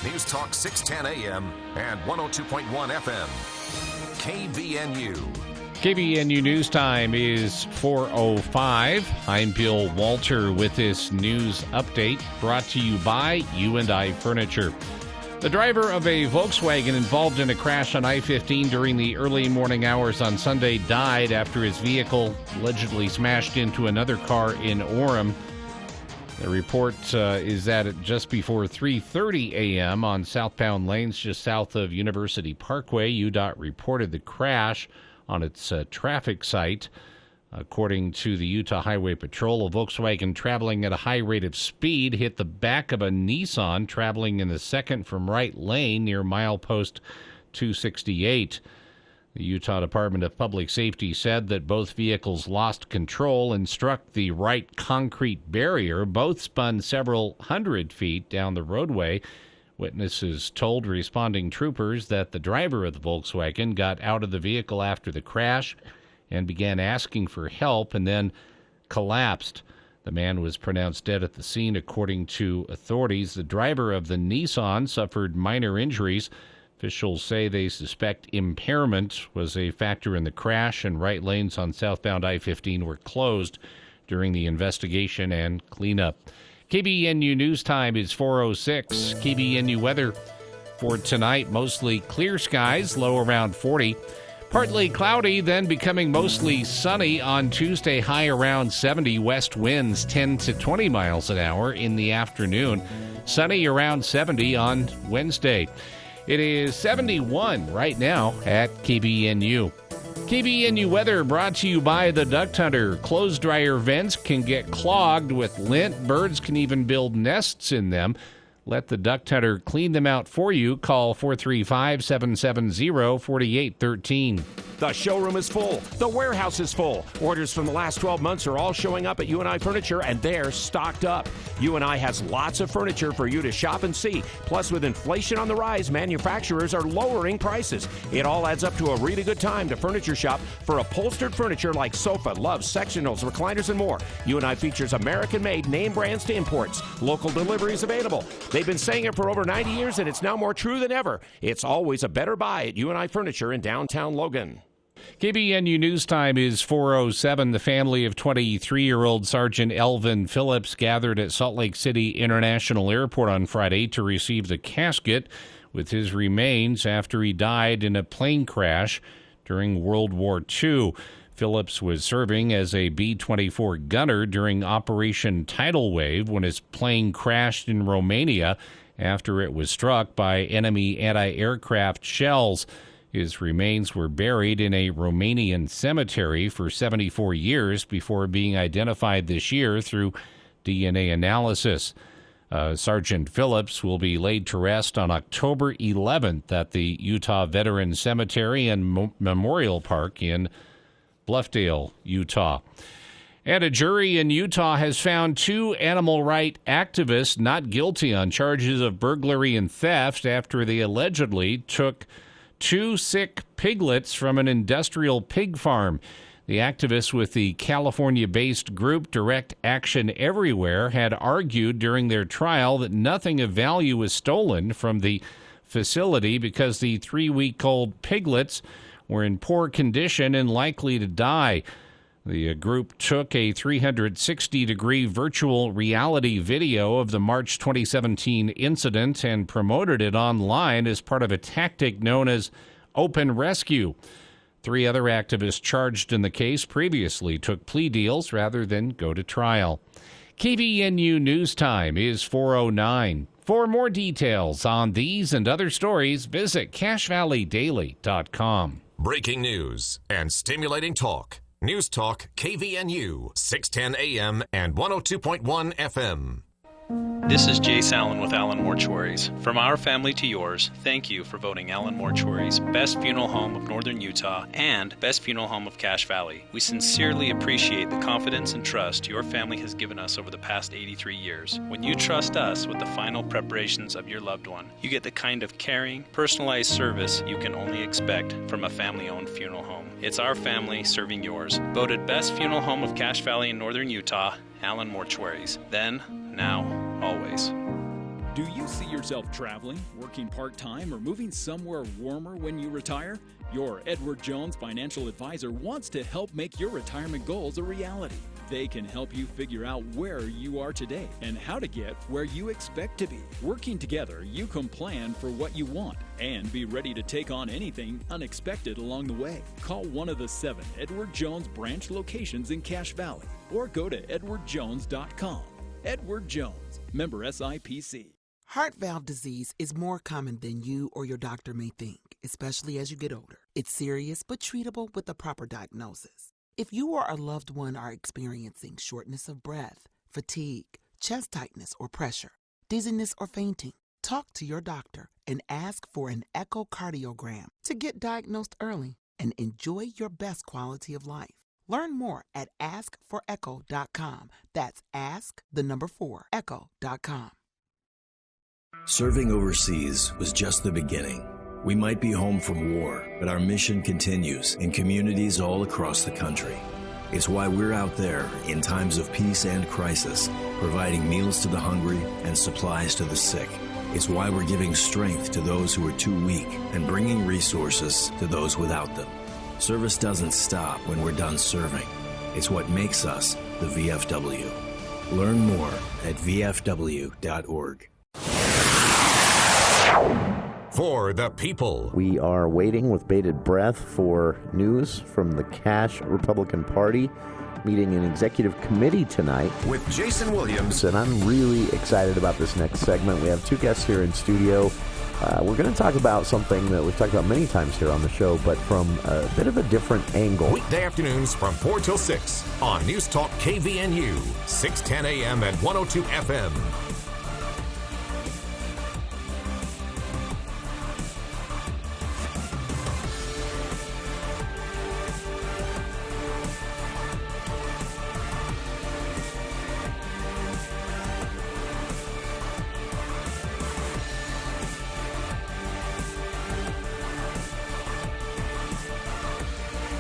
News Talk 610 AM and 102.1 FM. KVNU. KVNU News Time is 4:05. I'm Bill Walter with this news update brought to you by U&I Furniture. The driver of a Volkswagen involved in a crash on I-15 during the early morning hours on Sunday died after his vehicle allegedly smashed into another car in Orem. The report is that at just before 3:30 a.m. on southbound lanes just south of University Parkway, UDOT reported the crash on its traffic site. According to the Utah Highway Patrol, a Volkswagen traveling at a high rate of speed hit the back of a Nissan traveling in the second from right lane near milepost 268. The Utah Department of Public Safety said that both vehicles lost control and struck the right concrete barrier. Both spun several hundred feet down the roadway. Witnesses told responding troopers that the driver of the Volkswagen got out of the vehicle after the crash and began asking for help and then collapsed. The man was pronounced dead at the scene, according to authorities. The driver of the Nissan suffered minor injuries. Officials say they suspect impairment was a factor in the crash, and right lanes on southbound I-15 were closed during the investigation and cleanup. KBNU News Time is 4:06. KBNU weather for tonight, mostly clear skies, low around 40. Partly cloudy, then becoming mostly sunny on Tuesday, high around 70. West winds 10 to 20 miles an hour in the afternoon. Sunny around 70 on Wednesday. It is 71 right now at KBNU. KBNU weather brought to you by the Duct Hunter. Clothes dryer vents can get clogged with lint. Birds can even build nests in them. Let the Duct Hunter clean them out for you. Call 435-770-4813. The showroom is full. The warehouse is full. Orders from the last 12 months are all showing up at U&I Furniture, and they're stocked up. U&I has lots of furniture for you to shop and see. Plus, with inflation on the rise, manufacturers are lowering prices. It all adds up to a really good time to furniture shop for upholstered furniture like sofa, loves, sectionals, recliners, and more. U&I features American-made name brands to imports. Local deliveries available. They've been saying it for over 90 years, and it's now more true than ever. It's always a better buy at U&I Furniture in downtown Logan. KBNU News Time is 4:07. The family of 23-year-old Sergeant Elvin Phillips gathered at Salt Lake City International Airport on Friday to receive the casket with his remains after he died in a plane crash during World War II. Phillips was serving as a B-24 gunner during Operation Tidal Wave when his plane crashed in Romania after it was struck by enemy anti-aircraft shells. His remains were buried in a Romanian cemetery for 74 years before being identified this year through DNA analysis. Sergeant Phillips will be laid to rest on October 11th at the Utah Veterans Cemetery and Memorial Park in Bluffdale, Utah. And a jury in Utah has found 2 animal rights activists not guilty on charges of burglary and theft after they allegedly took 2 sick piglets from an industrial pig farm. The activists with the California-based group Direct Action Everywhere had argued during their trial that nothing of value was stolen from the facility because the 3-week-old piglets were in poor condition and likely to die. The group took a 360-degree virtual reality video of the March 2017 incident and promoted it online as part of a tactic known as open rescue. 3 other activists charged in the case previously took plea deals rather than go to trial. KVNU News Time is 4:09. For more details on these and other stories, visit CashValleyDaily.com. Breaking news and stimulating talk. News Talk KVNU 610 AM and 102.1 FM. This is Jace Allen with Allen Mortuaries. From our family to yours, thank you for voting Allen Mortuaries Best Funeral Home of Northern Utah and Best Funeral Home of Cache Valley. We sincerely appreciate the confidence and trust your family has given us over the past 83 years. When you trust us with the final preparations of your loved one, you get the kind of caring, personalized service you can only expect from a family-owned funeral home. It's our family serving yours. Voted Best Funeral Home of Cache Valley in Northern Utah, Allen Mortuaries. Then, now, always. Do you see yourself traveling, working part-time, or moving somewhere warmer when you retire? Your Edward Jones financial advisor wants to help make your retirement goals a reality. They can help you figure out where you are today and how to get where you expect to be. Working together, you can plan for what you want and be ready to take on anything unexpected along the way. Call one of the 7 Edward Jones branch locations in Cache Valley or go to edwardjones.com. Edward Jones, member SIPC. Heart valve disease is more common than you or your doctor may think, especially as you get older. It's serious but treatable with the proper diagnosis. If you or a loved one are experiencing shortness of breath, fatigue, chest tightness or pressure, dizziness or fainting, talk to your doctor and ask for an echocardiogram to get diagnosed early and enjoy your best quality of life. Learn more at askforecho.com. That's ask4echo.com. Serving overseas was just the beginning. We might be home from war, but our mission continues in communities all across the country. It's why we're out there in times of peace and crisis, providing meals to the hungry and supplies to the sick. It's why we're giving strength to those who are too weak and bringing resources to those without them. Service doesn't stop when we're done serving. It's what makes us the VFW. Learn more at vfw.org. For the people. We are waiting with bated breath for news from the Cache Republican Party meeting an executive committee tonight. With Jason Williams. And I'm really excited about this next segment. We have 2 guests here in studio. We're going to talk about something that we've talked about many times here on the show, but from a bit of a different angle. Weekday afternoons from 4 till 6 on News Talk KVNU, 610 AM and 102 FM.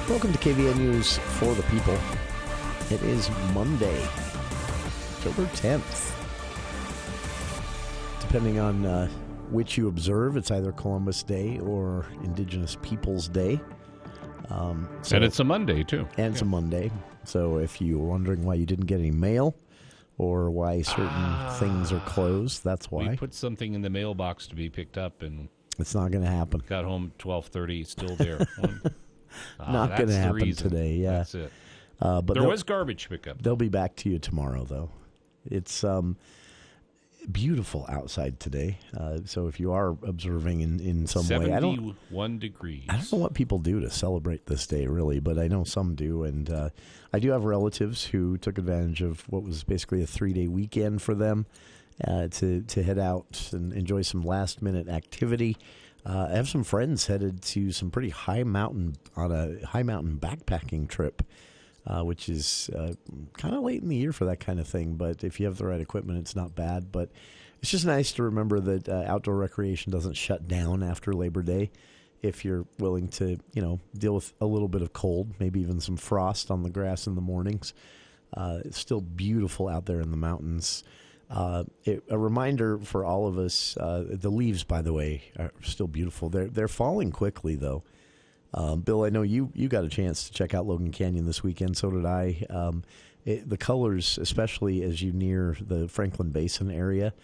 Welcome to KVN News for the People. It is Monday, October 10th. Depending on which you observe, it's either Columbus Day or Indigenous Peoples Day. And it's a Monday, too. And it's a Monday. So if you were wondering why you didn't get any mail or why certain things are closed, that's why. We put something in the mailbox to be picked up, and it's not going to happen. Got home at 12:30, still there. Not going to happen today, yeah. That's it. But there was garbage pickup. They'll be back to you tomorrow, though. It's beautiful outside today. So if you are observing in some way, 71 degrees. I don't know what people do to celebrate this day, really, but I know some do. And I do have relatives who took advantage of what was basically a 3-day weekend for them to head out and enjoy some last-minute activity. I have some friends headed to some pretty high mountain backpacking trip, which is kind of late in the year for that kind of thing. But if you have the right equipment, it's not bad. But it's just nice to remember that outdoor recreation doesn't shut down after Labor Day. If you're willing to, deal with a little bit of cold, maybe even some frost on the grass in the mornings, it's still beautiful out there in the mountains. A reminder for all of us, the leaves, by the way, are still beautiful. They're falling quickly, though. Bill, I know you got a chance to check out Logan Canyon this weekend. So did I. The colors, especially as you near the Franklin Basin area,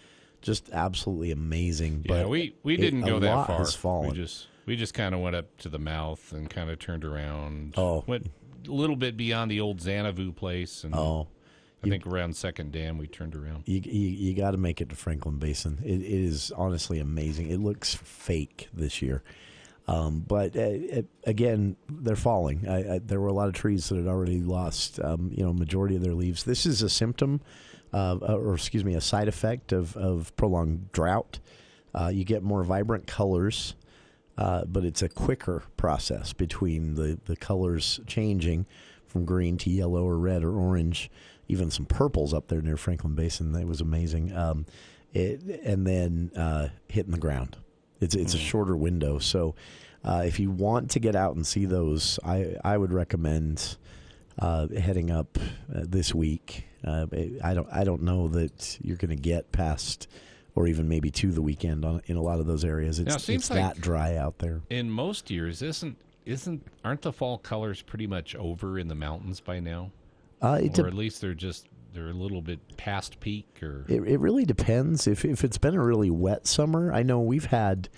just absolutely amazing. Yeah, but we didn't go that far. Has fallen. We just kind of went up to the mouth and kind of turned around. Oh, went a little bit beyond the old Xanadu place. And I think around Second Dam we turned around. You got to make it to Franklin Basin. It is honestly amazing. It looks fake this year. But again, they're falling. There were a lot of trees that had already lost, majority of their leaves. This is a symptom, a side effect of prolonged drought. You get more vibrant colors, but it's a quicker process between the colors changing from green to yellow or red or orange. Even some purples up there near Franklin Basin. That was amazing. And then hitting the ground. It's a shorter window. So if you want to get out and see those, I would recommend heading up this week. I don't know that you're going to get past or even maybe to the weekend in a lot of those areas. It's that dry out there. In most years, aren't the fall colors pretty much over in the mountains by now? Or at least they're a little bit past peak? Or it really depends. If it's been a really wet summer, I know we've had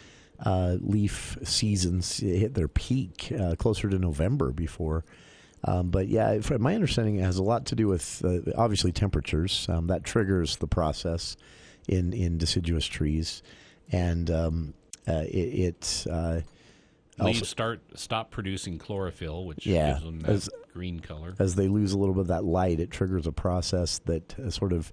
leaf seasons hit their peak closer to November before. But yeah, my understanding, it has a lot to do with obviously temperatures. That triggers the process in deciduous trees, and leaves stop producing chlorophyll, which gives them that green color. As they lose a little bit of that light, it triggers a process that sort of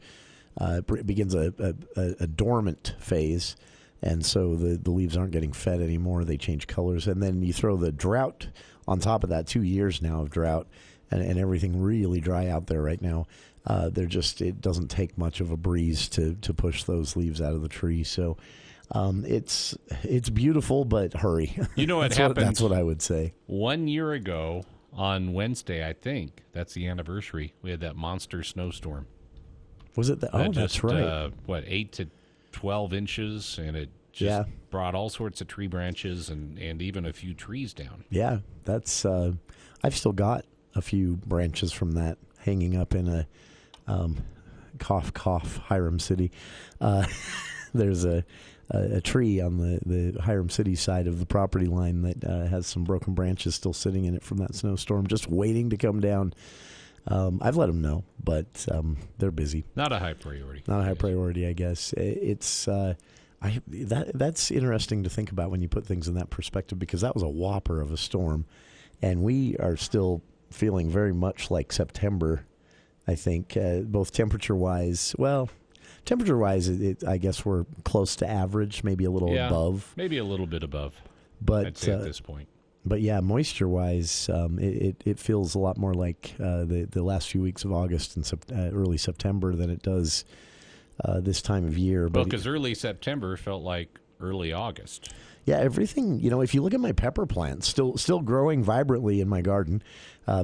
begins a dormant phase, and so the leaves aren't getting fed anymore. They change colors, and then you throw the drought on top of that. 2 years now of drought, and everything really dry out there right now. It doesn't take much of a breeze to push those leaves out of the tree. So it's beautiful, but hurry. You know what happened? That's what I would say. 1 year ago on Wednesday, I think that's the anniversary. We had that monster snowstorm. Was it? That's right. 8 to 12 inches, and it just brought all sorts of tree branches and even a few trees down. Yeah, that's. I've still got a few branches from that hanging up in a cough Hiram City. There's a tree on the Hiram City side of the property line that has some broken branches still sitting in it from that snowstorm, just waiting to come down. I've let them know, but they're busy. Not a high priority, I guess. It's that's interesting to think about when you put things in that perspective, because that was a whopper of a storm, and we are still feeling very much like September, I think, both temperature-wise. Well, temperature-wise, I guess we're close to average, maybe a little above. Maybe a little bit above, but, I'd say at this point. But yeah, moisture-wise, it feels a lot more like the last few weeks of August and early September than it does this time of year. Well, because early September felt like early August. Yeah, everything, if you look at my pepper plants, still growing vibrantly in my garden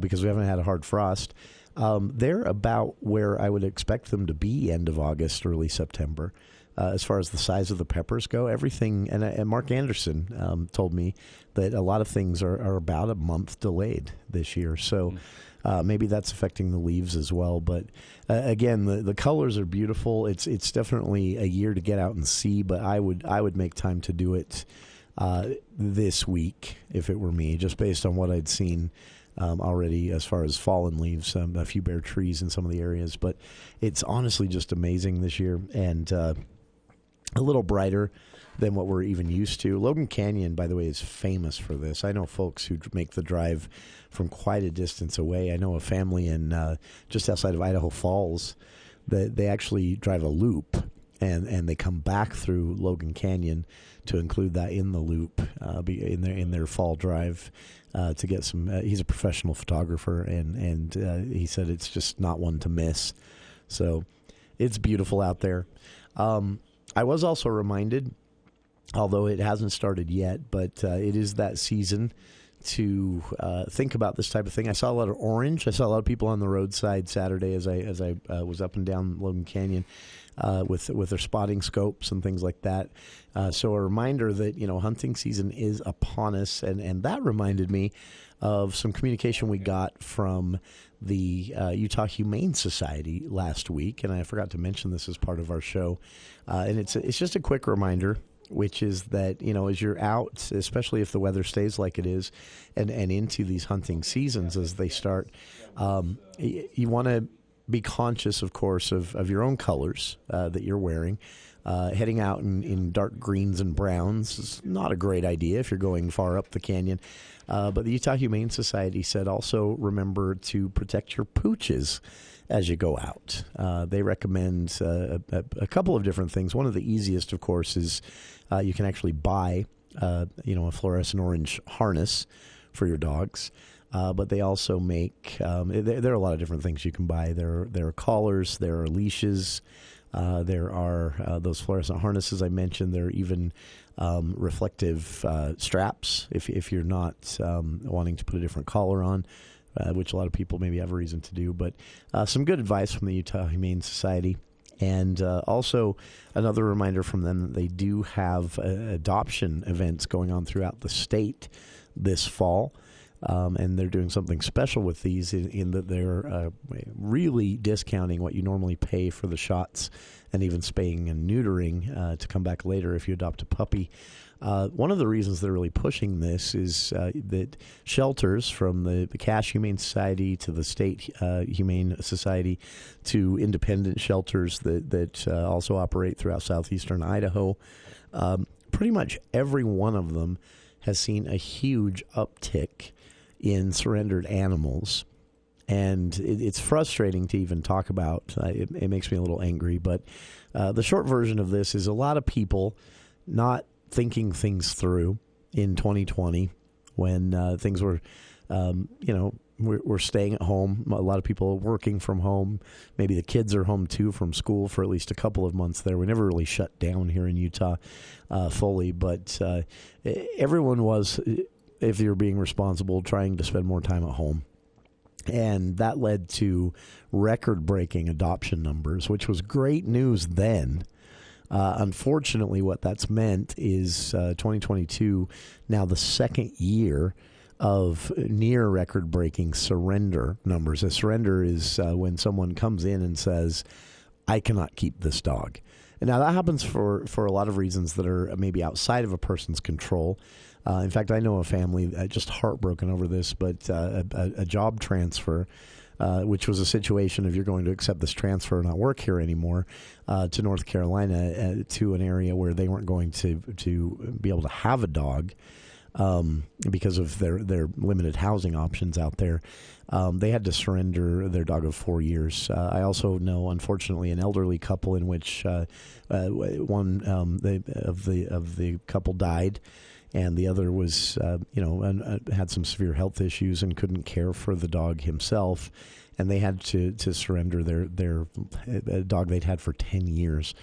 because we haven't had a hard frost. They're about where I would expect them to be end of August, early September. As far as the size of the peppers go, everything, and Mark Anderson told me that a lot of things are about a month delayed this year. So maybe that's affecting the leaves as well. But again, the colors are beautiful. It's definitely a year to get out and see, but I would make time to do it this week if it were me, just based on what I'd seen already as far as fallen leaves, a few bare trees in some of the areas. But it's honestly just amazing this year, and a little brighter than what we're even used to. Logan Canyon, by the way, is famous for this. I know folks who make the drive from quite a distance away. I know a family in just outside of Idaho Falls that they actually drive a loop, and they come back through Logan Canyon to include that in the loop in their fall drive to get some. He's a professional photographer, and he said it's just not one to miss. So it's beautiful out there. I was also reminded, although it hasn't started yet, but it is that season to think about this type of thing. I saw a lot of orange. I saw a lot of people on the roadside Saturday as I was up and down Logan Canyon with their spotting scopes and things like that. So a reminder that hunting season is upon us, and that reminded me of some communication we got from the Utah Humane Society last week, and I forgot to mention this as part of our show. And it's just a quick reminder, which is that as you're out, especially if the weather stays like it is, and into these hunting seasons as they start, you want to be conscious, of course, of your own colors that you're wearing. Heading out in dark greens and browns is not a great idea if you're going far up the canyon. But the Utah Humane Society said also remember to protect your pooches as you go out. They recommend a couple of different things. One of the easiest, of course, is you can actually buy a fluorescent orange harness for your dogs. But they also make there are a lot of different things you can buy. There are collars, there are leashes, there are those fluorescent harnesses I mentioned. There are even reflective straps if you're not wanting to put a different collar on, which a lot of people maybe have a reason to do. But some good advice from the Utah Humane Society. And also another reminder from them that they do have adoption events going on throughout the state this fall. And they're doing something special with these in that they're really discounting what you normally pay for the shots and even spaying and neutering to come back later if you adopt a puppy. One of the reasons they're really pushing this is that shelters, from the Cash Humane Society to the State Humane Society to independent shelters that also operate throughout southeastern Idaho, pretty much every one of them has seen a huge uptick in surrendered animals. And it's frustrating to even talk about. It makes me a little angry. But the short version of this is a lot of people not thinking things through in 2020 when things were, we're staying at home. A lot of people are working from home. Maybe the kids are home, too, from school for at least a couple of months there. We never really shut down here in Utah fully. But everyone was, if you're being responsible, trying to spend more time at home. And that led to record-breaking adoption numbers, which was great news then. Unfortunately, what that's meant is 2022, now the second year of near record-breaking surrender numbers. A surrender is when someone comes in and says, I cannot keep this dog. And now that happens for a lot of reasons that are maybe outside of a person's control. In fact, I know a family just heartbroken over this, but a job transfer, which was a situation of you're going to accept this transfer and not work here anymore, to North Carolina, to an area where they weren't going to be able to have a dog because of their limited housing options out there. They had to surrender their dog of 4 years. I also know, unfortunately, an elderly couple in which one of the couple died. And the other was, had some severe health issues and couldn't care for the dog himself. And they had to surrender their dog they'd had for 10 years.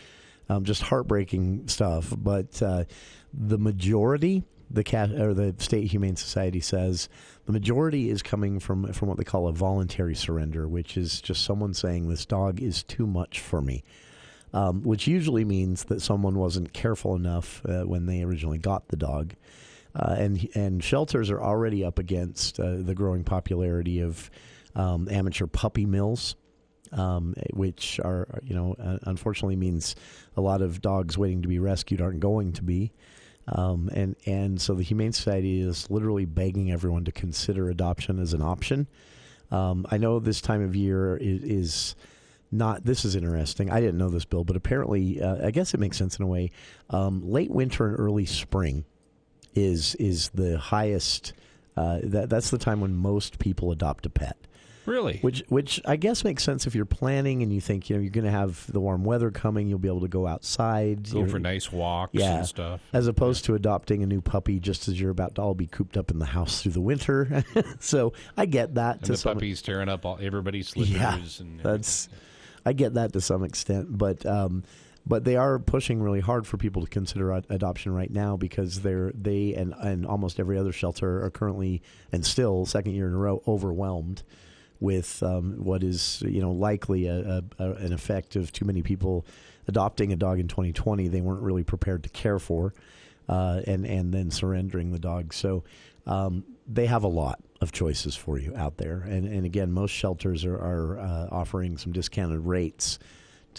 Just heartbreaking stuff. But the majority, the State Humane Society says, the majority is coming from what they call a voluntary surrender, which is just someone saying this dog is too much for me. Which usually means that someone wasn't careful enough when they originally got the dog. And shelters are already up against the growing popularity of amateur puppy mills, which are, unfortunately means a lot of dogs waiting to be rescued aren't going to be. And so the Humane Society is literally begging everyone to consider adoption as an option. I know this time of year is not, this is interesting. I didn't know this, Bill, but apparently, I guess it makes sense in a way. Late winter and early spring is the highest. That's the time when most people adopt a pet. Really? Which I guess makes sense if you're planning and you think you're going to have the warm weather coming. You'll be able to go outside, go for nice walks and stuff, as opposed to adopting a new puppy just as you're about to all be cooped up in the house through the winter. So I get that. And the puppy's tearing up everybody's slippers. Yeah, and I get that to some extent, but they are pushing really hard for people to consider adoption right now because they and almost every other shelter are currently and still second year in a row overwhelmed with what is likely an effect of too many people adopting a dog in 2020 they weren't really prepared to care for, and then surrendering the dog. So they have a lot of choices for you out there. And again, most shelters are offering some discounted rates,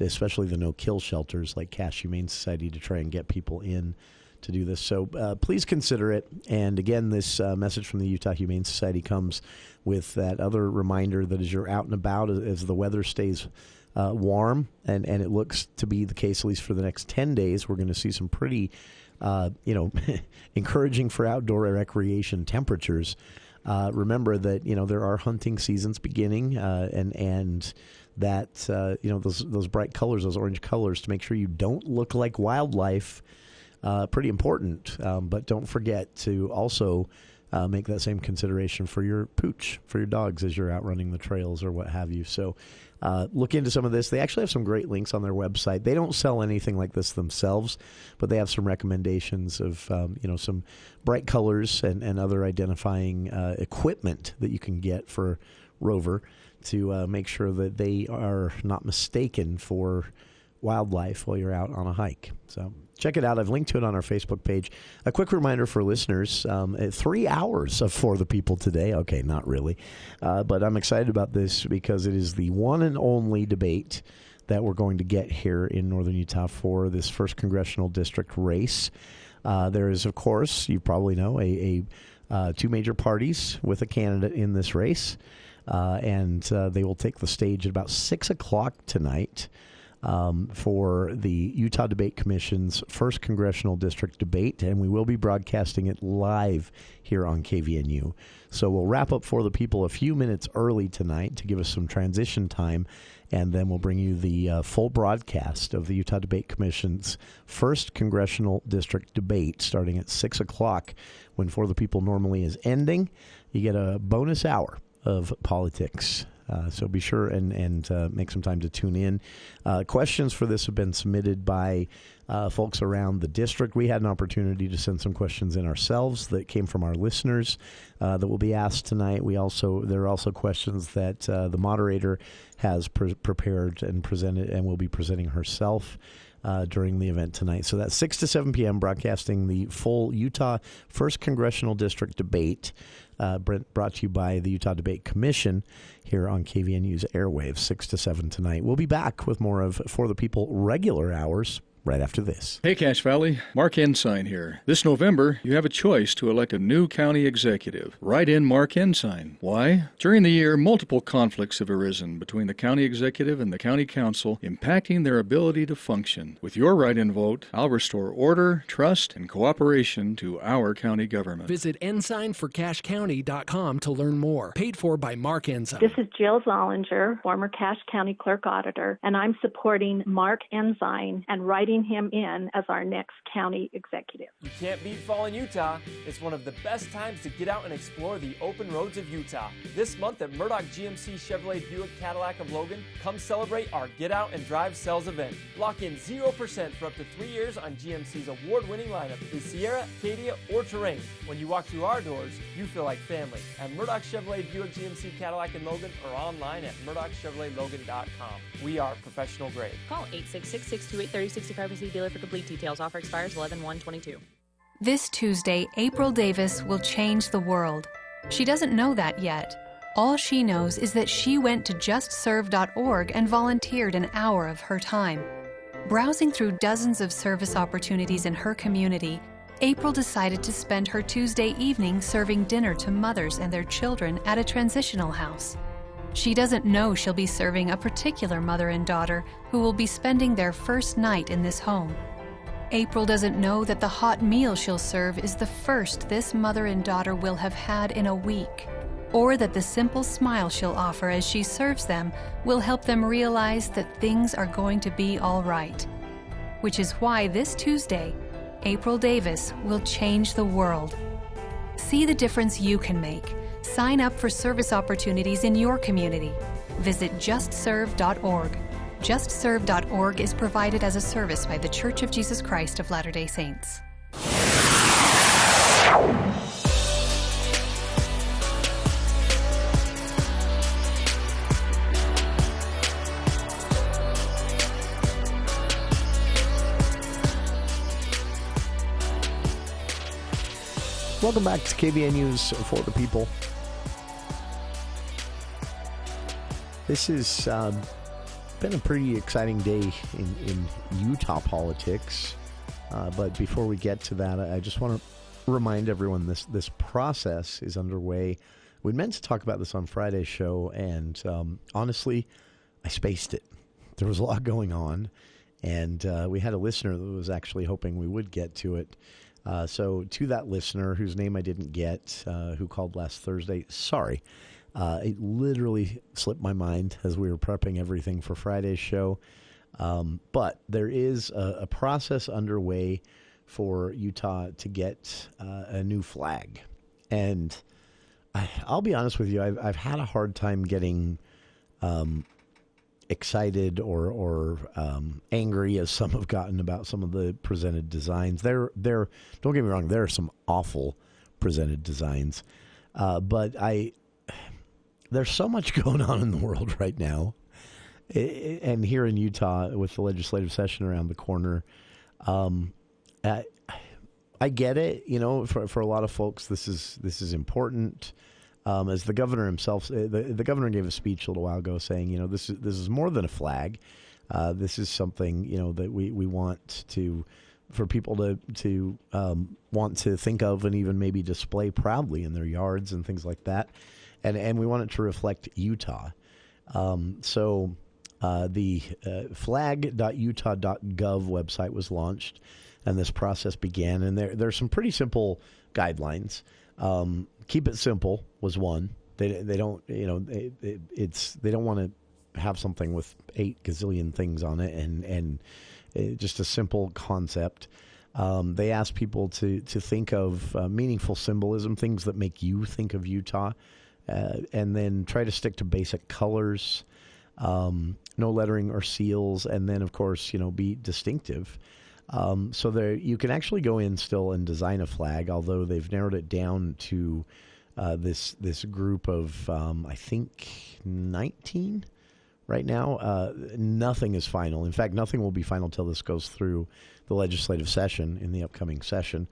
especially the no-kill shelters like Cash Humane Society, to try and get people in to do this. So please consider it. And again, this message from the Utah Humane Society comes with that other reminder that as you're out and about, as the weather stays warm, and it looks to be the case at least for the next 10 days, we're going to see some pretty encouraging for outdoor recreation temperatures. Remember that there are hunting seasons beginning, and that those bright colors, those orange colors, to make sure you don't look like wildlife. Pretty important, but don't forget to also make that same consideration for your pooch, for your dogs as you're out running the trails or what have you. So look into some of this. They actually have some great links on their website. They don't sell anything like this themselves, but they have some recommendations of some bright colors and other identifying equipment that you can get for Rover to make sure that they are not mistaken for wildlife while you're out on a hike. So check it out. I've linked to it on our Facebook page. A quick reminder for listeners, 3 hours of For the People today. Okay, not really. But I'm excited about this because it is the one and only debate that we're going to get here in northern Utah for this 1st Congressional District race. There is, of course, you probably know, two major parties with a candidate in this race. And they will take the stage at about 6 o'clock tonight for the Utah Debate Commission's 1st Congressional District debate, and we will be broadcasting it live here on KVNU. So we'll wrap up For the People a few minutes early tonight to give us some transition time, and then we'll bring you the full broadcast of the Utah Debate Commission's 1st Congressional District debate starting at 6 o'clock when For the People normally is ending. You get a bonus hour of politics. So be sure and make some time to tune in. Questions for this have been submitted by folks around the district. We had an opportunity to send some questions in ourselves that came from our listeners that will be asked tonight. There are also questions that the moderator has prepared and presented and will be presenting herself during the event tonight. So that's 6 to 7 p.m., broadcasting the full Utah 1st Congressional District debate, brought to you by the Utah Debate Commission here on KVNU's airwaves, 6 to 7 tonight. We'll be back with more of For the People regular hours right after this. Hey, Cache Valley. Mark Ensign here. This November, you have a choice to elect a new county executive. Write in Mark Ensign. Why? During the year, multiple conflicts have arisen between the county executive and the county council, impacting their ability to function. With your write-in vote, I'll restore order, trust, and cooperation to our county government. Visit ensignforcachecounty.com to learn more. Paid for by Mark Ensign. This is Jill Zollinger, former Cache County Clerk Auditor, and I'm supporting Mark Ensign and writing him in as our next county executive. You can't beat fall in Utah. It's one of the best times to get out and explore the open roads of Utah. This month at Murdoch GMC Chevrolet Buick Cadillac of Logan, come celebrate our Get Out and Drive Sales event. Lock in 0% for up to 3 years on GMC's award-winning lineup, the Sierra, Acadia, or Terrain. When you walk through our doors, you feel like family. At Murdoch Chevrolet Buick GMC Cadillac in Logan or online at murdochchevroletlogan.com. We are professional grade. Call 866-628-3065 and see dealer for complete details. Offer expires 11/1/22. This Tuesday, April Davis will change the world. She doesn't know that yet. All she knows is that she went to justserve.org and volunteered an hour of her time. Browsing through dozens of service opportunities in her community, April decided to spend her Tuesday evening serving dinner to mothers and their children at a transitional house. She doesn't know she'll be serving a particular mother and daughter who will be spending their first night in this home. April doesn't know that the hot meal she'll serve is the first this mother and daughter will have had in a week, or that the simple smile she'll offer as she serves them will help them realize that things are going to be all right. Which is why this Tuesday, April Davis will change the world. See the difference you can make. Sign up for service opportunities in your community. Visit justserve.org. JustServe.org is provided as a service by The Church of Jesus Christ of Latter-day Saints. Welcome back to KVNU's For the People. This has been a pretty exciting day in Utah politics. But before we get to that, I just want to remind everyone this process is underway. We meant to talk about this on Friday's show, and honestly, I spaced it. There was a lot going on, and we had a listener that was actually hoping we would get to it. So to that listener, whose name I didn't get, who called last Thursday, sorry. It literally slipped my mind as we were prepping everything for Friday's show. But there is a process underway for Utah to get a new flag. And I'll be honest with you, I've had a hard time getting excited or angry, as some have gotten, about some of the presented designs. Don't get me wrong, there are some awful presented designs. But there's so much going on in the world right now. And here in Utah, with the legislative session around the corner, I get it. For a lot of folks, this is important. As the governor himself, the governor gave a speech a little while ago saying, this is more than a flag. This is something that we want for people to want to think of and even maybe display proudly in their yards and things like that, and we want it to reflect Utah. So the flag.utah.gov website was launched, and this process began. And there's some pretty simple guidelines. Keep it simple was one. They don't they don't want to have something with 8 gazillion things on it and just a simple concept. They ask people to think of meaningful symbolism, things that make you think of Utah, and then try to stick to basic colors, no lettering or seals, and then, of course, be distinctive. So there, you can actually go in still and design a flag, although they've narrowed it down to this group of, I think, 19 right now. Nothing is final. In fact, nothing will be final till this goes through the legislative session in the upcoming session.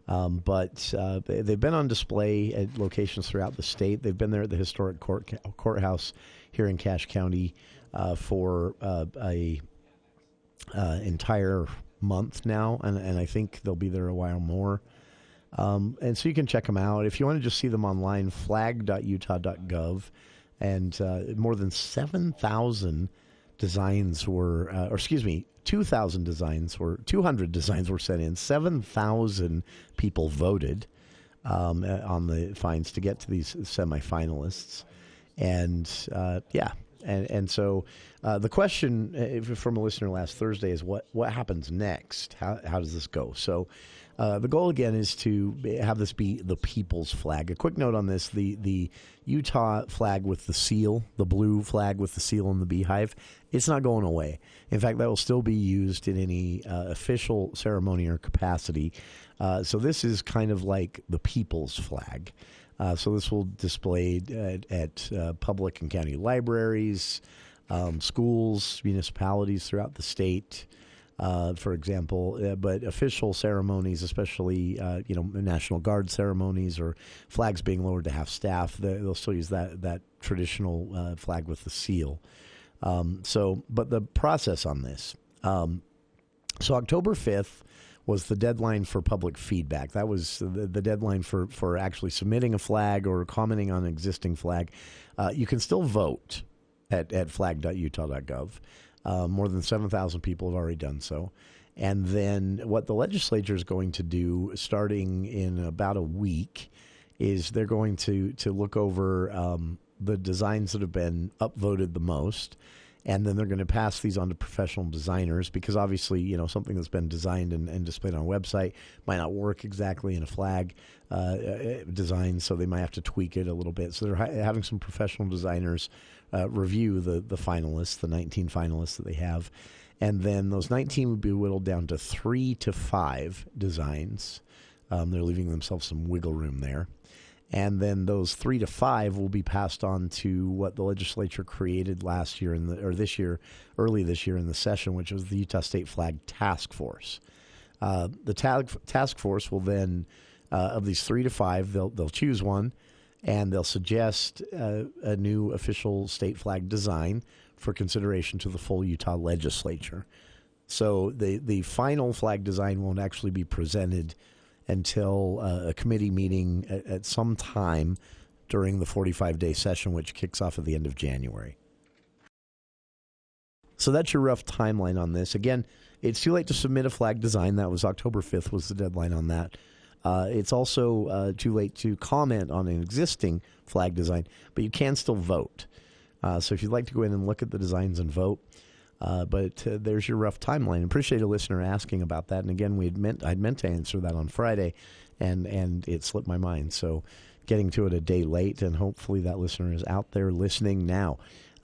But they've been on display at locations throughout the state. They've been there at the historic courthouse here in Cache County for a entire month now, and I think they'll be there a while more. And so you can check them out. If you want to just see them online, flag.utah.gov. And more than 7,000 designs were, 200 designs were sent in. 7,000 people voted on the finds to get to these semifinalists. And And so the question from a listener last Thursday is what happens next? How does this go? So the goal, again, is to have this be the people's flag. A quick note on this, the Utah flag with the seal, the blue flag with the seal and the beehive, it's not going away. In fact, that will still be used in any official ceremony or capacity. So this is kind of like the people's flag. So this will display at public and county libraries, schools, municipalities throughout the state, for example. But official ceremonies, especially National Guard ceremonies or flags being lowered to half staff, they'll still use that traditional flag with the seal. But the process on this. So October 5th was the deadline for public feedback. That was the deadline for actually submitting a flag or commenting on an existing flag. You can still vote at flag.utah.gov. More than 7,000 people have already done so. And then what the legislature is going to do starting in about a week is they're going to look over the designs that have been upvoted the most. And then they're going to pass these on to professional designers because obviously, something that's been designed and displayed on a website might not work exactly in a flag design, so they might have to tweak it a little bit. So they're having some professional designers review the finalists, the 19 finalists that they have. And then those 19 would be whittled down to 3 to 5 designs. They're leaving themselves some wiggle room there. And then those 3 to 5 will be passed on to what the legislature created last year early this year in the session, which was the Utah State Flag Task Force. The task force will then, of these 3 to 5, they'll choose one, and they'll suggest a new official state flag design for consideration to the full Utah legislature. So the final flag design won't actually be presented until a committee meeting at some time during the 45-day session, which kicks off at the end of January. So that's your rough timeline on this. Again, it's too late to submit a flag design. That was October 5th was the deadline on that. It's also too late to comment on an existing flag design, but you can still vote. So if you'd like to go in and look at the designs and vote, but there's your rough timeline. Appreciate a listener asking about that. And again, I'd meant to answer that on Friday, and it slipped my mind. So getting to it a day late, and hopefully that listener is out there listening now.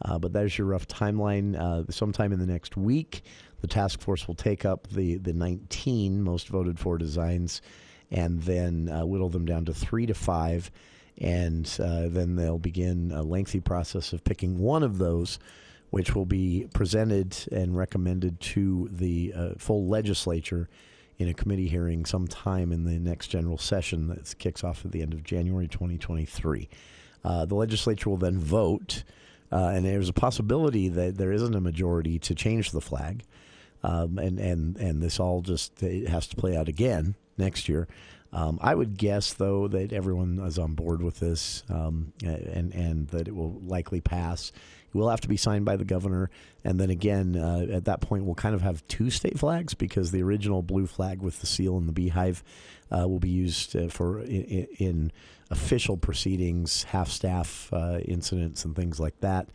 But there's your rough timeline. Sometime in the next week, the task force will take up the 19 most voted for designs and then whittle them down to 3 to 5. And then they'll begin a lengthy process of picking one of those which will be presented and recommended to the full legislature in a committee hearing sometime in the next general session that kicks off at the end of January 2023. The legislature will then vote, and there's a possibility that there isn't a majority to change the flag, and this all just it has to play out again next year. I would guess, though, that everyone is on board with this, and that it will likely pass. It will have to be signed by the governor, and then again, at that point, we'll kind of have two state flags because the original blue flag with the seal and the beehive will be used for in official proceedings, half-staff incidents, and things like that.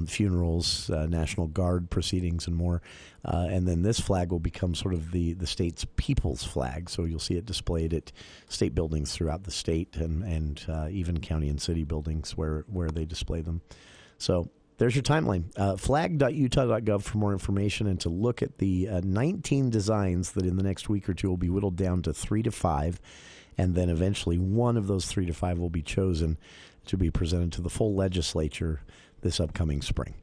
Funerals, National Guard proceedings, and more. And then this flag will become sort of the state's people's flag. So you'll see it displayed at state buildings throughout the state and even county and city buildings where they display them. So there's your timeline. Flag.utah.gov for more information and to look at the 19 designs that in the next week or two will be whittled down to 3 to 5. And then eventually one of those 3 to 5 will be chosen to be presented to the full legislature this upcoming spring.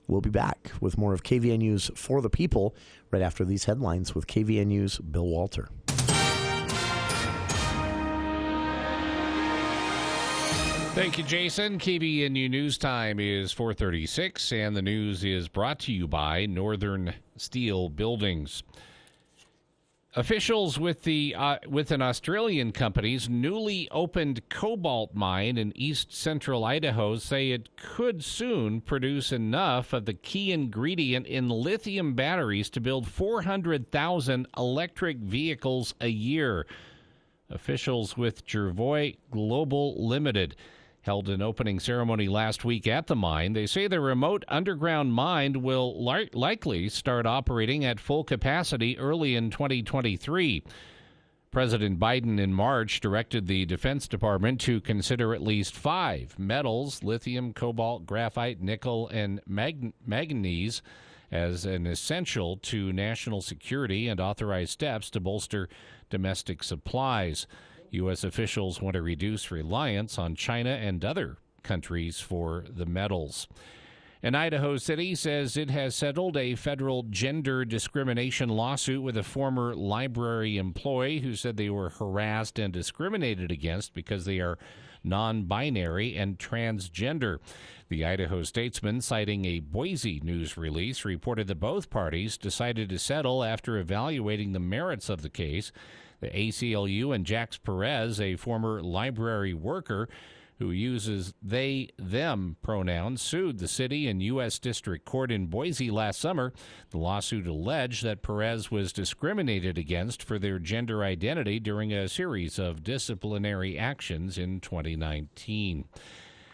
We'll be back with more of KVNU's For the People right after these headlines with KVNU's Bill Walter. Thank you, Jason. KVNU News Time is 4:36, and the news is brought to you by Northern Steel Buildings. Officials with an Australian company's newly opened cobalt mine in east central Idaho say it could soon produce enough of the key ingredient in lithium batteries to build 400,000 electric vehicles a year. Officials with Jervoy Global Limited held an opening ceremony last week at the mine. They say the remote underground mine will likely start operating at full capacity early in 2023. President Biden in March directed the Defense Department to consider at least 5 metals, lithium, cobalt, graphite, nickel, and manganese as an essential to national security and authorize steps to bolster domestic supplies. U.S. officials want to reduce reliance on China and other countries for the metals. And Idaho City says it has settled a federal gender discrimination lawsuit with a former library employee who said they were harassed and discriminated against because they are non-binary and transgender. The Idaho Statesman, citing a Boise news release, reported that both parties decided to settle after evaluating the merits of the case. The ACLU and Jax Perez, a former library worker who uses they, them pronouns, sued the city in U.S. District Court in Boise last summer. The lawsuit alleged that Perez was discriminated against for their gender identity during a series of disciplinary actions in 2019.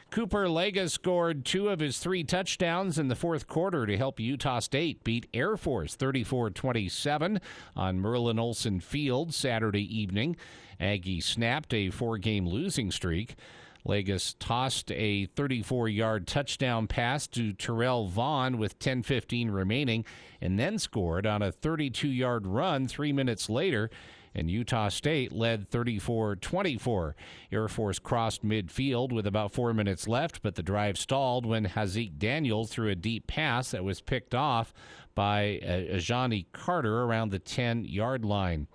Cooper Lega scored 2 of his 3 touchdowns in the fourth quarter to help Utah State beat Air Force 34-27 on Merlin Olsen Field Saturday evening. Aggies snapped a 4-game losing streak. Legas tossed a 34-yard touchdown pass to Terrell Vaughn with 10:15 remaining and then scored on a 32-yard run 3 minutes later, and Utah State led 34-24. Air Force crossed midfield with about 4 minutes left, but the drive stalled when Hazik Daniels threw a deep pass that was picked off by Ajani Carter around the 10-yard line.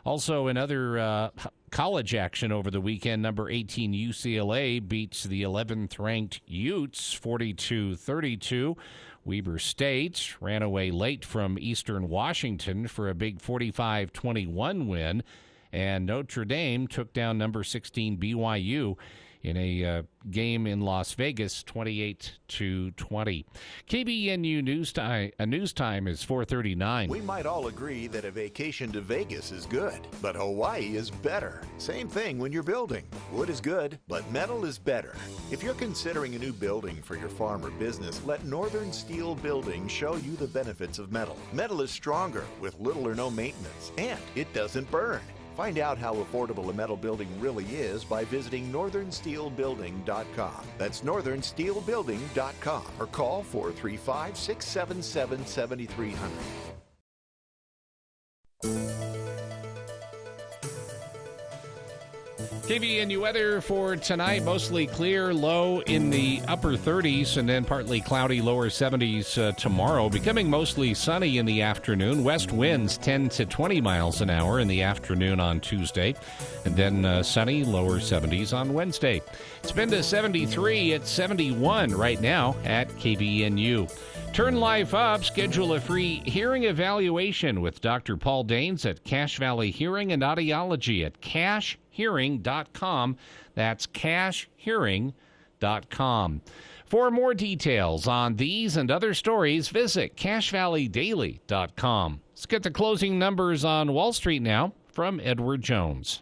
Also, in other college action over the weekend, number 18 UCLA beats the 11th-ranked Utes 42-32. Weber State ran away late from Eastern Washington for a big 45-21 win, and Notre Dame took down number 16 BYU in a game in Las Vegas, 28-20. KBNU News Time is 4:39. We might all agree that a vacation to Vegas is good, but Hawaii is better. Same thing when you're building. Wood is good, but metal is better. If you're considering a new building for your farm or business, let Northern Steel Building show you the benefits of metal. Metal is stronger with little or no maintenance, and it doesn't burn. Find out how affordable a metal building really is by visiting northernsteelbuilding.com. That's northernsteelbuilding.com or call 435-677-7300. KVNU weather for tonight, mostly clear, low in the upper 30s, and then partly cloudy, lower 70s tomorrow. Becoming mostly sunny in the afternoon. West winds 10 to 20 miles an hour in the afternoon on Tuesday, and then sunny, lower 70s on Wednesday. It's been to 73. It's 71 right now at KVNU. Turn life up. Schedule a free hearing evaluation with Dr. Paul Daines at Cache Valley Hearing and Audiology at CacheHearing.com. That's CacheHearing.com. For more details on these and other stories, visit CacheValleyDaily.com. Let's get the closing numbers on Wall Street now from Edward Jones.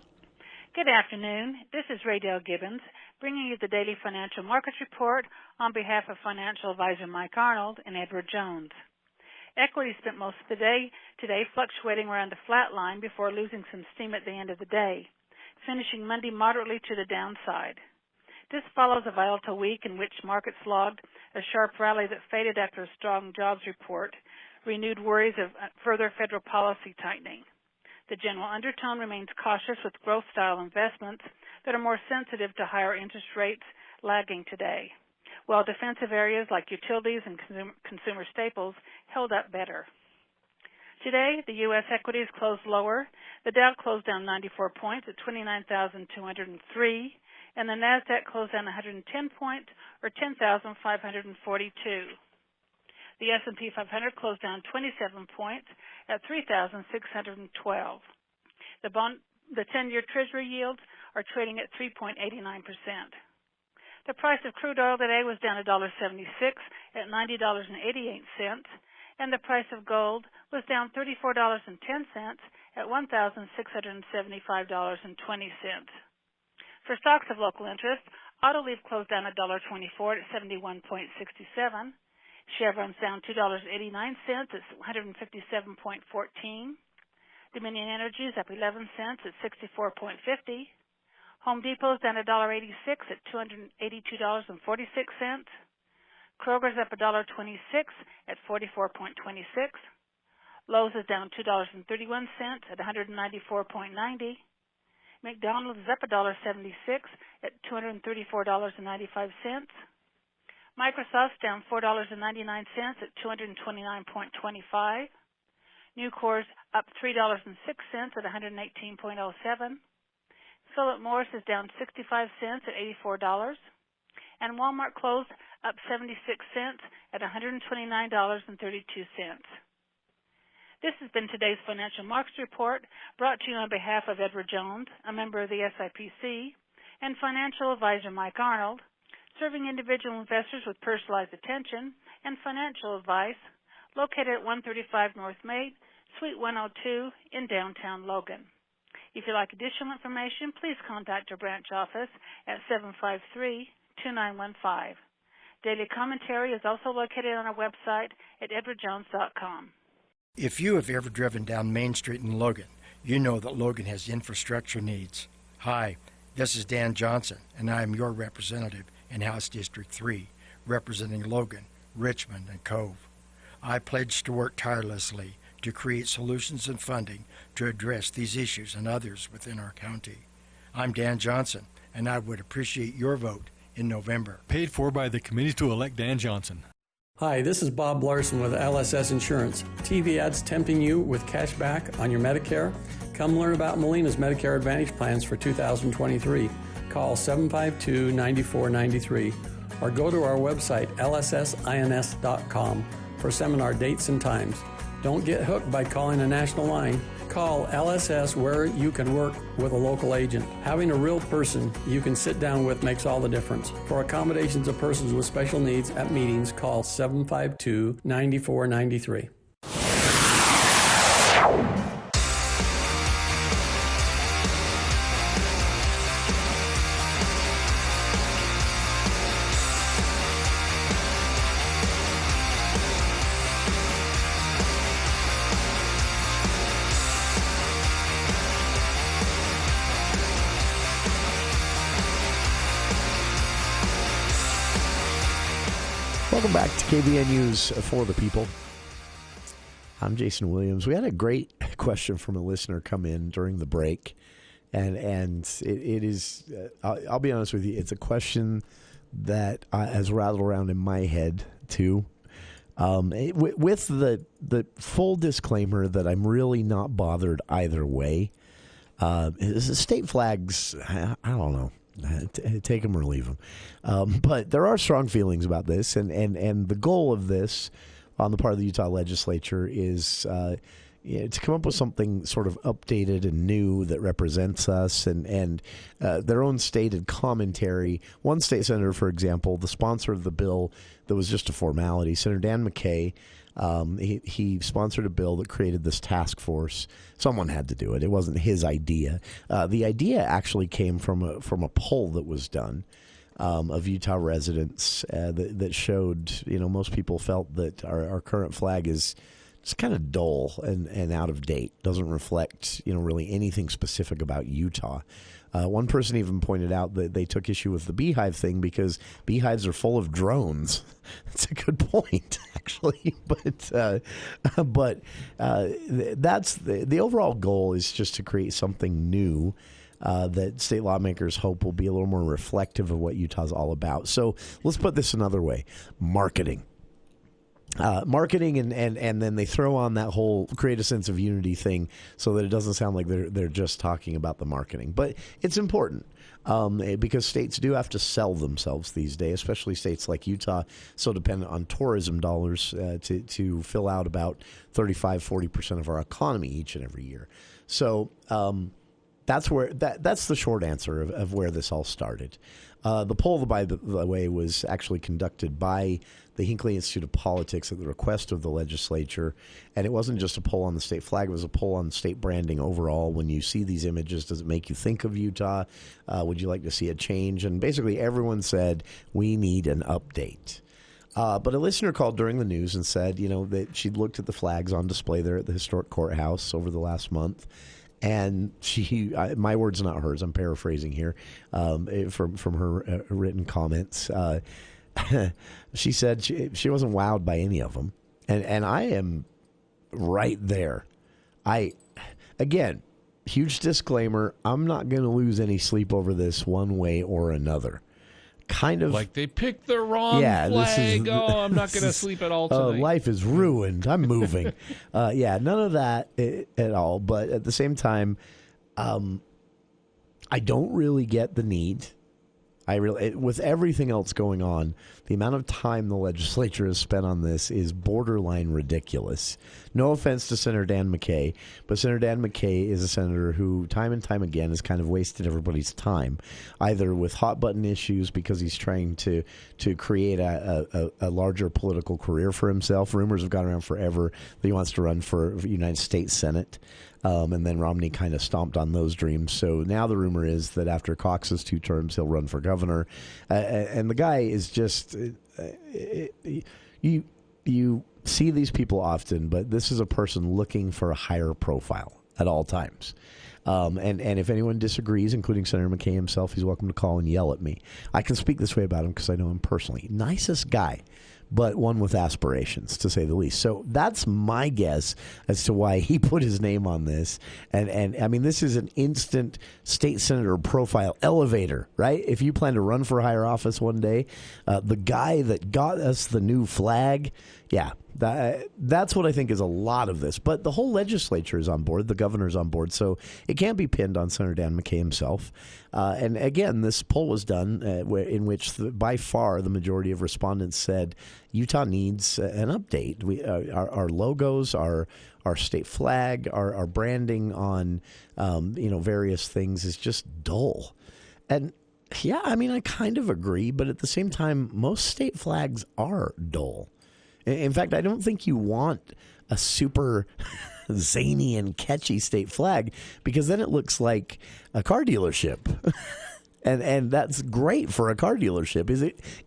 Good afternoon. This is Raydell Gibbons, bringing you the daily financial markets report on behalf of financial advisor Mike Arnold and Edward Jones. Equities spent most of the day today fluctuating around the flat line before losing some steam at the end of the day, finishing Monday moderately to the downside. This follows a volatile week in which markets logged a sharp rally that faded after a strong jobs report, renewed worries of further federal policy tightening. The general undertone remains cautious with growth-style investments that are more sensitive to higher interest rates lagging today, while defensive areas like utilities and consumer staples held up better. Today, the U.S. equities closed lower. The Dow closed down 94 points at 29,203, and the NASDAQ closed down 110 points, or 10,542. The S&P 500 closed down 27 points at 3,612. The 10-year Treasury yields are trading at 3.89%. The price of crude oil today was down $1.76 at $90.88, and the price of gold was down $34.10 at $1,675.20. For stocks of local interest, Autoleaf closed down $1.24 at 71.67. Chevron's down $2.89 at 157.14. Dominion Energy is up 11 cents at 64.50. Home Depot's down $1.86 at $282.46. Kroger's up $1.26 at 44.26. Lowe's is down $2.31 at 194.90. McDonald's is up $1.76 at $234.95. Microsoft's down $4.99 at $229.25. Nucor's up $3.06 at $118.07. Philip Morris is down 65 cents at $84. And Walmart closed up 76 cents at $129.32. This has been today's Financial Markets Report, brought to you on behalf of Edward Jones, a member of the SIPC, and financial advisor Mike Arnold, serving individual investors with personalized attention and financial advice, located at 135 North Main, Suite 102 in downtown Logan. If you'd like additional information, please contact our branch office at 753-2915. Daily commentary is also located on our website at edwardjones.com. If you have ever driven down Main Street in Logan, you know that Logan has infrastructure needs. Hi, this is Dan Johnson, and I am your representative in House District 3, representing Logan, Richmond, and Cove. I pledge to work tirelessly to create solutions and funding to address these issues and others within our county. I'm Dan Johnson, and I would appreciate your vote in November. Paid for by the committee to elect Dan Johnson. Hi, this is Bob Larson with LSS Insurance. TV ads tempting you with cash back on your Medicare? Come learn about Molina's Medicare Advantage plans for 2023. Call 752-9493 or go to our website lssins.com for seminar dates and times. Don't get hooked by calling a national line. Call LSS where you can work with a local agent. Having a real person you can sit down with makes all the difference. For accommodations of persons with special needs at meetings, call 752-9493. Welcome back to KVN News for the People. I'm Jason Williams. We had a great question from a listener come in during the break, And it is, I'll be honest with you, it's a question that has rattled around in my head, too. With the full disclaimer that I'm really not bothered either way. State flags, I don't know. Take them or leave them. But there are strong feelings about this, and the goal of this on the part of the Utah legislature is to come up with something sort of updated and new that represents us and their own stated commentary. One state senator, for example, the sponsor of the bill that was just a formality, Senator Dan McKay, he sponsored a bill that created this task force. Someone had to do it. It wasn't his idea. The idea actually came from a poll that was done of Utah residents that showed, most people felt that our current flag is just kind of dull and out of date. Doesn't reflect, really anything specific about Utah. One person even pointed out that they took issue with the beehive thing because beehives are full of drones. That's a good point, actually. But that's the overall goal is just to create something new that state lawmakers hope will be a little more reflective of what Utah's all about. So let's put this another way: marketing. Marketing and then they throw on that whole create a sense of unity thing so that it doesn't sound like they're just talking about the marketing. But it's important because states do have to sell themselves these days, especially states like Utah, so dependent on tourism dollars to fill out about 35-40% of our economy each and every year. So that's the short answer of where this all started. The poll, by the way, was actually conducted by the Hinckley Institute of Politics at the request of the legislature. And it wasn't just a poll on the state flag. It was a poll on state branding overall. When you see these images, does it make you think of Utah? Would you like to see a change? And basically everyone said, we need an update. But a listener called during the news and said, that she'd looked at the flags on display there at the historic courthouse over the last month. And my words, not hers, I'm paraphrasing here from her written comments. She said she wasn't wowed by any of them. And I am right there. Again, huge disclaimer, I'm not going to lose any sleep over this one way or another. Kind of like they picked the wrong flag. I'm not going to sleep at all tonight. Life is ruined. I'm moving. None of that at all. But at the same time, I don't really get the need. With everything else going on, the amount of time the legislature has spent on this is borderline ridiculous. No offense to Senator Dan McKay, but Senator Dan McKay is a senator who time and time again has kind of wasted everybody's time, either with hot button issues because he's trying to create a larger political career for himself. Rumors have gone around forever that he wants to run for United States Senate. And then Romney kind of stomped on those dreams. So now the rumor is that after Cox's 2 terms, he'll run for governor. And the guy is just you see these people often, but this is a person looking for a higher profile at all times. And if anyone disagrees, including Senator McKay himself, he's welcome to call and yell at me. I can speak this way about him because I know him personally. Nicest guy, but one with aspirations, to say the least. So that's my guess as to why he put his name on this. And I mean, this is an instant state senator profile elevator, right? If you plan to run for higher office one day, the guy that got us the new flag, yeah, that's what I think is a lot of this. But the whole legislature is on board. The governor's on board. So it can't be pinned on Senator Dan McKay himself. And again, this poll was done in which by far the majority of respondents said Utah needs an update. Our logos, our state flag, our branding on various things is just dull. And yeah, I mean, I kind of agree. But at the same time, most state flags are dull. In fact, I don't think you want a super zany and catchy state flag because then it looks like a car dealership. and that's great for a car dealership.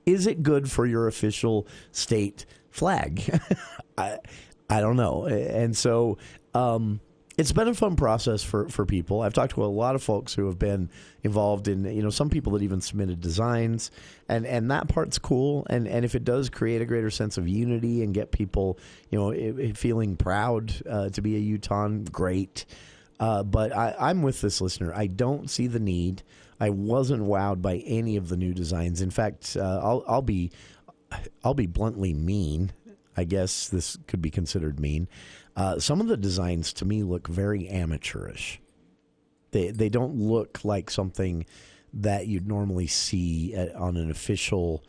Is it good for your official state flag? I don't know. And so it's been a fun process for people. I've talked to a lot of folks who have been involved in, some people that even submitted designs, and that part's cool. And if it does create a greater sense of unity and get people, feeling proud to be a Utahn, great. But I'm with this listener. I don't see the need. I wasn't wowed by any of the new designs. In fact, I'll be bluntly mean. I guess this could be considered mean. Some of the designs to me look very amateurish. They don't look like something that you'd normally see on an official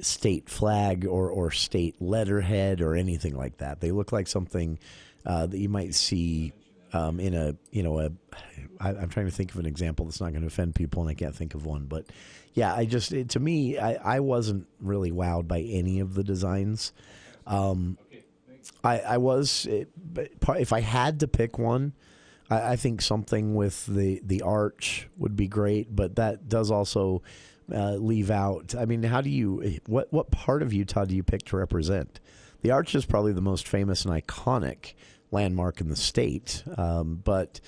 state flag or state letterhead or anything like that. They look like something that you might see in I'm trying to think of an example that's not going to offend people, and I can't think of one. But yeah, to me, I wasn't really wowed by any of the designs. I was, if I had to pick one, I think something with the arch would be great, but that does also leave out. I mean, what part of Utah do you pick to represent? The arch is probably the most famous and iconic landmark in the state, but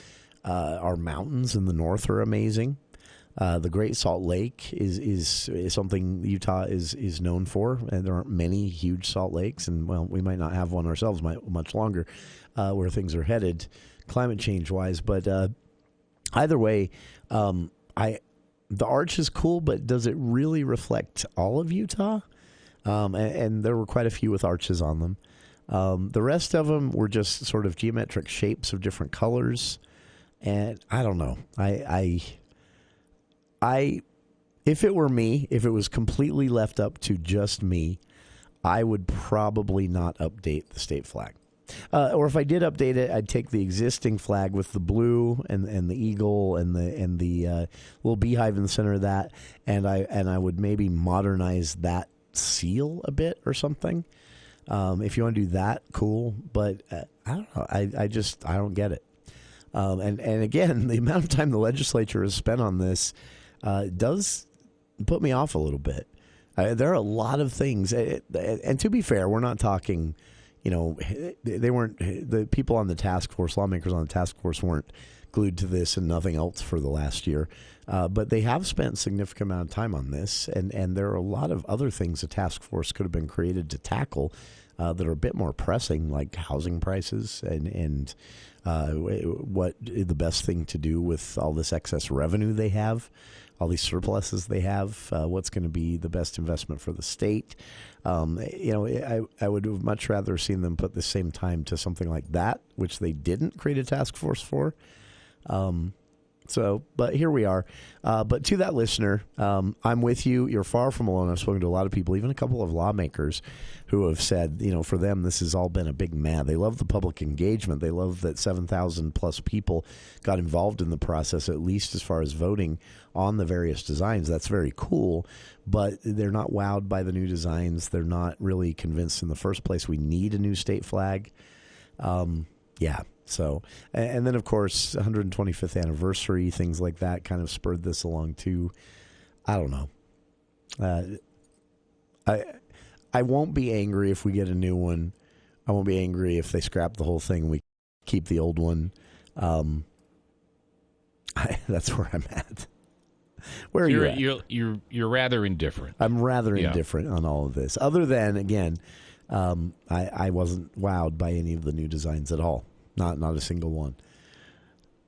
our mountains in the north are amazing. The Great Salt Lake is something Utah is known for, and there aren't many huge salt lakes, and well, we might not have one ourselves much longer, where things are headed climate change wise. But either way, the arch is cool, but does it really reflect all of Utah? And there were quite a few with arches on them. The rest of them were just sort of geometric shapes of different colors, and I don't know. If it were me, if it was completely left up to just me, I would probably not update the state flag. Or if I did update it, I'd take the existing flag with the blue and the eagle and the little beehive in the center of that, and I would maybe modernize that seal a bit or something. If you want to do that, cool. But I don't know. I don't get it. And again, the amount of time the legislature has spent on this does put me off a little bit. There are a lot of things, and to be fair, we're not talking. They weren't, the people on the task force, lawmakers on the task force weren't glued to this and nothing else for the last year. But they have spent a significant amount of time on this, and there are a lot of other things the task force could have been created to tackle that are a bit more pressing, like housing prices and what the best thing to do with all this excess revenue they have, all these surpluses they have, what's going to be the best investment for the state. I would have much rather seen them put the same time to something like that, which they didn't create a task force for. But here we are. But to that listener, I'm with you. You're far from alone. I've spoken to a lot of people, even a couple of lawmakers who have said, for them, this has all been a big mad. They love the public engagement. They love that 7,000 plus people got involved in the process, at least as far as voting on the various designs. That's very cool, but they're not wowed by the new designs. They're not really convinced in the first place we need a new state flag. So, and then, of course, 125th anniversary, things like that kind of spurred this along, too. I don't know. I won't be angry if we get a new one. I won't be angry if they scrap the whole thing and we keep the old one. That's where I'm at. Where are you at? You're rather indifferent. I'm rather indifferent on all of this. Other than, again, I wasn't wowed by any of the new designs at all. Not a single one.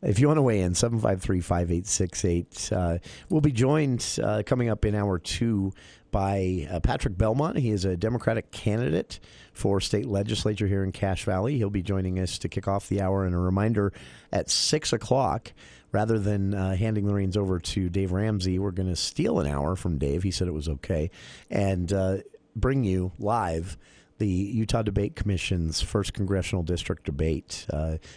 If you want to weigh in, 753-5868. We'll be joined coming up in hour 2 by Patrick Belmont. He is a Democratic candidate for state legislature here in Cache Valley. He'll be joining us to kick off the hour. And a reminder, at 6 o'clock, rather than handing the reins over to Dave Ramsey, we're going to steal an hour from Dave. He said it was okay. And bring you live the Utah Debate Commission's first congressional district debate.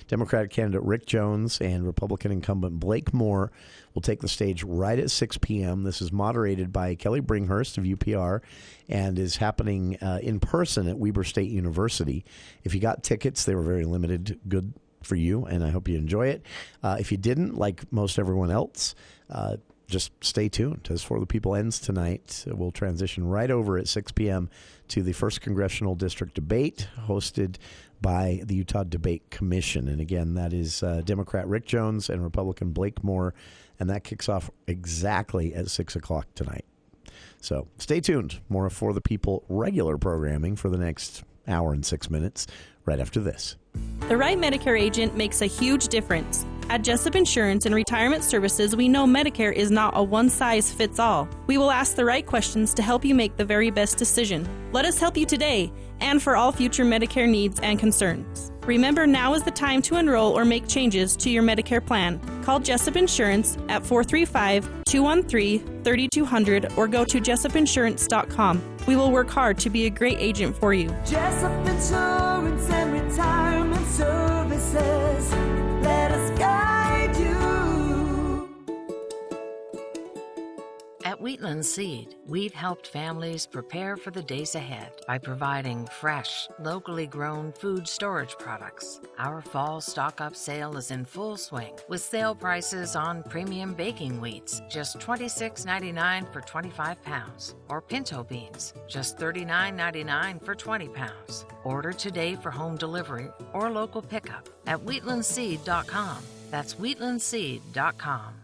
Democratic candidate Rick Jones and Republican incumbent Blake Moore will take the stage right at 6 p.m. This is moderated by Kelly Bringhurst of UPR and is happening in person at Weber State University. If you got tickets, they were very limited. Good for you, and I hope you enjoy it. If you didn't, like most everyone else, just stay tuned. As For the People ends tonight, we'll transition right over at 6 p.m. to the first congressional district debate hosted by the Utah Debate Commission. And again, that is Democrat Rick Jones and Republican Blake Moore, and that kicks off exactly at 6 o'clock tonight. So stay tuned. More For the People regular programming for the next hour and 6 minutes right after this. The right Medicare agent makes a huge difference. At Jessup Insurance and Retirement Services, we know Medicare is not a one-size-fits-all. We will ask the right questions to help you make the very best decision. Let us help you today and for all future Medicare needs and concerns. Remember, now is the time to enroll or make changes to your Medicare plan. Call Jessup Insurance at 435-213-3200 or go to jessupinsurance.com. We will work hard to be a great agent for you. Jessup Insurance and Retirement Services. Let us guide you. At Wheatland Seed, we've helped families prepare for the days ahead by providing fresh, locally grown food storage products. Our fall stock-up sale is in full swing with sale prices on premium baking wheats, just $26.99 for 25 pounds, or pinto beans, just $39.99 for 20 pounds. Order today for home delivery or local pickup at wheatlandseed.com. That's wheatlandseed.com.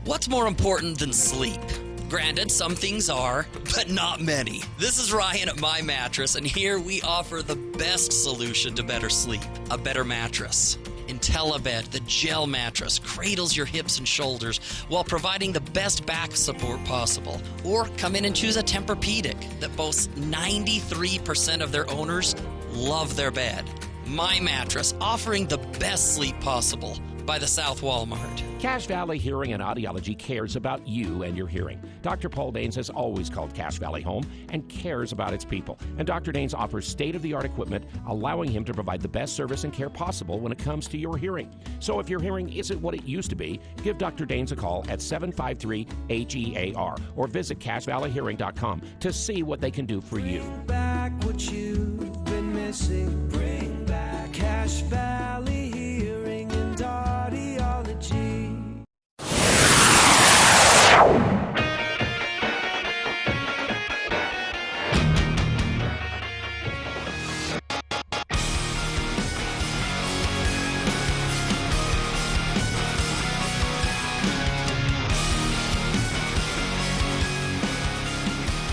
What's more important than sleep? Granted, some things are, but not many. This is Ryan at My Mattress, and here we offer the best solution to better sleep, a better mattress. IntelliBed, the gel mattress, cradles your hips and shoulders while providing the best back support possible. Or come in and choose a Tempur-Pedic that boasts 93% of their owners love their bed. My Mattress, offering the best sleep possible by the South Walmart. Cache Valley Hearing and Audiology cares about you and your hearing. Dr. Paul Danes has always called Cache Valley home and cares about its people. And Dr. Danes offers state-of-the-art equipment, allowing him to provide the best service and care possible when it comes to your hearing. So if your hearing isn't what it used to be, give Dr. Danes a call at 753-HEAR or visit CacheValleyHearing.com to see what they can do for you. Bring back what you've been missing. Bring back Cache Valley Hearing and Audiology.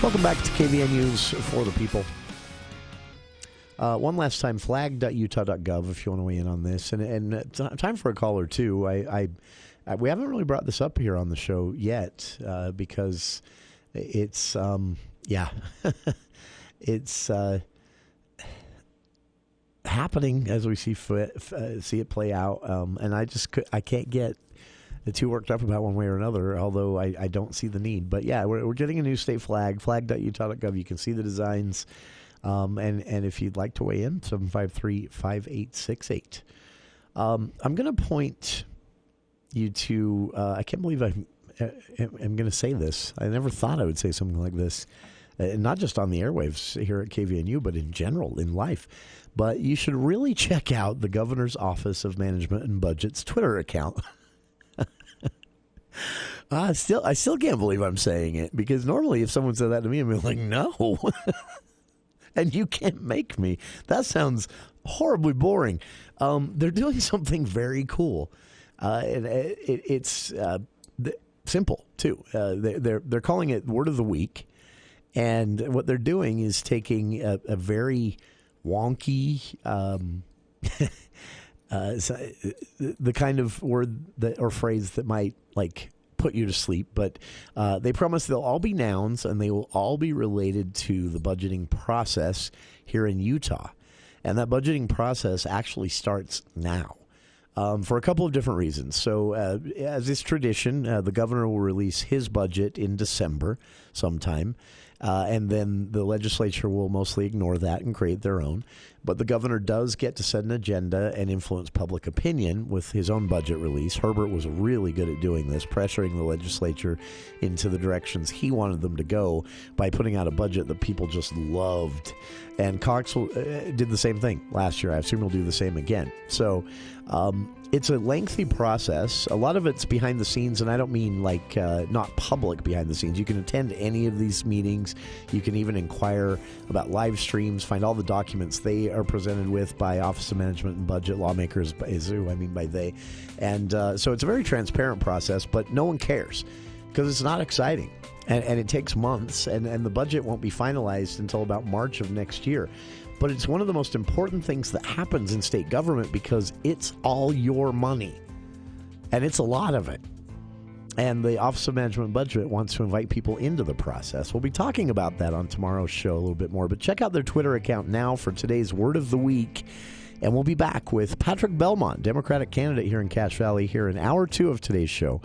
Welcome back to KVN News for the People. One last time, flag.utah.gov if you want to weigh in on this. And time for a call or two. We haven't really brought this up here on the show yet because it's, it's happening as we see it play out. And I can't get too worked up about one way or another, although I don't see the need. But yeah, we're getting a new state flag, flag.utah.gov. You can see the designs. And if you'd like to weigh in, 753-5868. I'm going to point you to, I can't believe I'm going to say this. I never thought I would say something like this, not just on the airwaves here at KVNU, but in general, in life. But you should really check out the Governor's Office of Management and Budget's Twitter account. I still can't believe I'm saying it, because normally if someone said that to me, I'd be like, no. And you can't make me. That sounds horribly boring. They're doing something very cool. It's simple, too. They're calling it Word of the Week. And what they're doing is taking a very wonky, the kind of word or phrase that might, put you to sleep, but they promise they'll all be nouns and they will all be related to the budgeting process here in Utah. And that budgeting process actually starts now for a couple of different reasons. So as is tradition, the governor will release his budget in December sometime. And then the legislature will mostly ignore that and create their own. But the governor does get to set an agenda and influence public opinion with his own budget release. Herbert was really good at doing this, pressuring the legislature into the directions he wanted them to go by putting out a budget that people just loved. And Cox did the same thing last year. I assume he'll do the same again. So it's a lengthy process. A lot of it's behind the scenes, and I don't mean not public behind the scenes. You can attend any of these meetings. You can even inquire about live streams, find all the documents they are presented with by Office of Management and Budget lawmakers, is who I mean by they. And so it's a very transparent process, but no one cares because it's not exciting. And it takes months, and the budget won't be finalized until about March of next year. but it's one of the most important things that happens in state government because it's all your money. And it's a lot of it. And the Office of Management Budget wants to invite people into the process. We'll be talking about that on tomorrow's show a little bit more. But check out their Twitter account now for today's Word of the Week. And we'll be back with Patrick Belmont, Democratic candidate here in Cache Valley, here in Hour 2 of today's show.